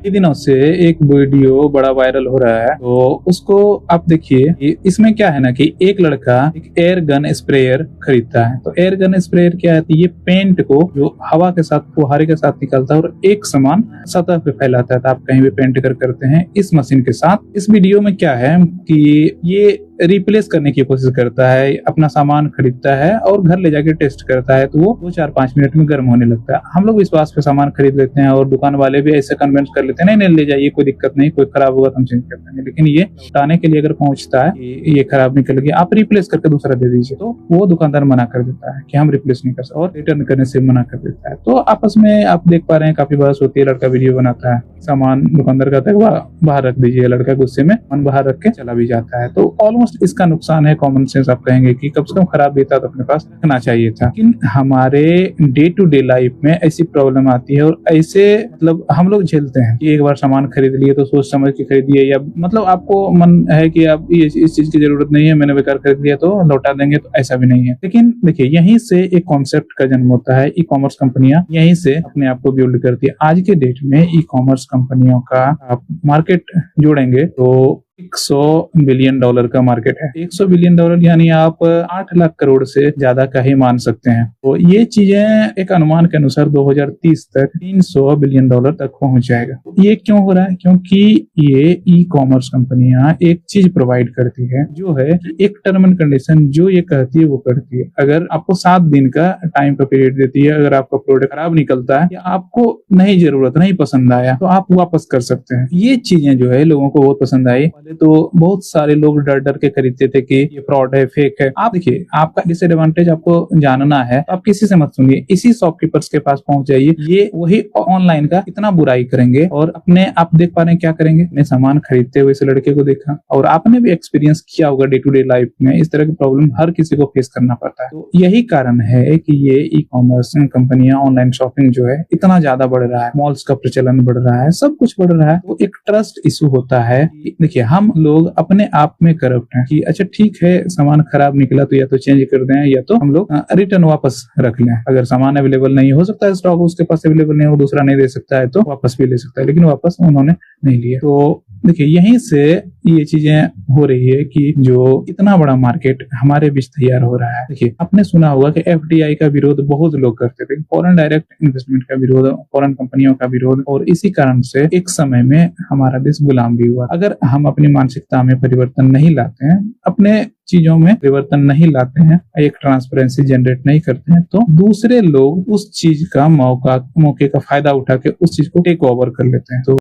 कई दिनों से एक वीडियो बड़ा वायरल हो रहा है, तो उसको आप देखिए। इसमें क्या है ना कि एक लड़का एक एयर गन स्प्रेयर खरीदता है। तो एयर गन स्प्रेयर क्या है, ये पेंट को जो हवा के साथ फुहारे के साथ निकलता है और एक समान सतह पे फैलाता है। तो आप कहीं भी पेंट करते हैं इस मशीन के साथ। इस वीडियो में क्या है कि ये रिप्लेस करने की कोशिश करता है, अपना सामान खरीदता है और घर ले जाके टेस्ट करता है, तो वो 2-4-5 मिनट में गर्म होने लगता है। हम लोग विश्वास पे सामान खरीद लेते हैं और दुकान वाले भी ऐसे कन्विंस कर लेते हैं, नहीं नहीं ले जाइए, कोई दिक्कत नहीं, कोई खराब होगा तो हम चेंज कर देंगे। लेकिन ये लौटाने के लिए अगर पहुंचता है कि ये खराब निकल गया, आप रिप्लेस करके दूसरा दे दीजिए, तो वो दुकानदार मना कर देता है कि हम रिप्लेस नहीं कर सकते और रिटर्न करने से मना कर देता है। तो आपस में आप देख पा रहे हैं काफी बहस होती है। लड़का वीडियो बनाता है, सामान दुकानदार कहता है बाहर रख दीजिए, लड़का गुस्से में सामान बाहर रख के चला भी जाता है। तो ऑलमोस्ट इसका नुकसान है। कॉमन सेंस आप कहेंगे कि कम से कम खराब भी था तो अपने पास रखना चाहिए था। लेकिन हमारे डे टू डे लाइफ में ऐसी प्रॉब्लम आती है और ऐसे मतलब हम लोग झेलते हैं कि एक बार सामान खरीद लिए तो सोच समझ के खरीदिए, या मतलब आपको मन है कि आप इस चीज की जरूरत नहीं है, मैंने बेकार खरीद लिया तो लौटा देंगे, तो ऐसा भी नहीं है। लेकिन देखिए यहीं से एक कॉन्सेप्ट का जन्म होता है। ई कॉमर्स कंपनियां यहीं से अपने आप को बिल्ड करती है। आज के डेट में ई कॉमर्स कंपनियों का आप मार्केट जोड़ेंगे तो $100 बिलियन का मार्केट है। $100 बिलियन यानी आप 8 लाख करोड़ से ज्यादा का ही मान सकते हैं। तो ये चीजें एक अनुमान के अनुसार 2030 तक $300 बिलियन तक पहुंच जाएगा। ये क्यों हो रहा है? क्योंकि ये ई कॉमर्स कंपनियां एक चीज प्रोवाइड करती है, जो है एक टर्म एंड कंडीशन, जो ये कहती है वो करती है। अगर आपको 7 दिन का टाइम का पीरियड देती है, अगर आपका प्रोडक्ट खराब निकलता है या आपको नहीं जरूरत, नहीं पसंद आया, तो आप वापस कर सकते हैं। ये चीजें जो है लोगों को बहुत पसंद आई। तो बहुत सारे लोग डर डर के खरीदते थे कि ये फ्रॉड है, फेक है। आप देखिए, आपका डिसएडवांटेज आपको जानना है, आप किसी से मत सुनिए, इसी शॉपकीपर्स के पास पहुंच जाइए। ये वही ऑनलाइन का इतना बुराई करेंगे और अपने आप देख पा रहे हैं क्या करेंगे। अपने सामान खरीदते हुए इस लड़के को देखा और आपने भी एक्सपीरियंस किया होगा डे टू डे लाइफ में, इस तरह की प्रॉब्लम हर किसी को फेस करना पड़ता है। तो यही कारण है कि ये ई कॉमर्स कंपनियां, ऑनलाइन शॉपिंग जो है इतना ज्यादा बढ़ रहा है, मॉल्स का प्रचलन बढ़ रहा है, सब कुछ बढ़ रहा है। तो एक ट्रस्ट इशू होता है। देखिए हम लोग अपने आप में करप्ट हैं कि अच्छा ठीक है, सामान खराब निकला तो या तो चेंज कर दें या तो हम लोग रिटर्न वापस रख लें। अगर सामान अवेलेबल नहीं हो सकता है, स्टॉक उसके पास अवेलेबल नहीं हो, दूसरा नहीं दे सकता है, तो वापस भी ले सकता है। लेकिन वापस उन्होंने नहीं लिया। तो देखिए यहीं से ये चीजें हो रही है कि जो इतना बड़ा मार्केट हमारे बीच तैयार हो रहा है। देखिए आपने सुना होगा कि FDI का विरोध बहुत लोग करते थे, फॉरेन डायरेक्ट इन्वेस्टमेंट का विरोध, फॉरेन कंपनियों का विरोध, और इसी कारण से एक समय में हमारा देश गुलाम भी हुआ। अगर हम अपनी मानसिकता में परिवर्तन नहीं लाते हैं, अपने चीजों में परिवर्तन नहीं लाते हैं, एक ट्रांसपेरेंसी जनरेट नहीं करते हैं, तो दूसरे लोग उस चीज का मौके का फायदा उठा के उस चीज को टेक ओवर कर लेते हैं। तो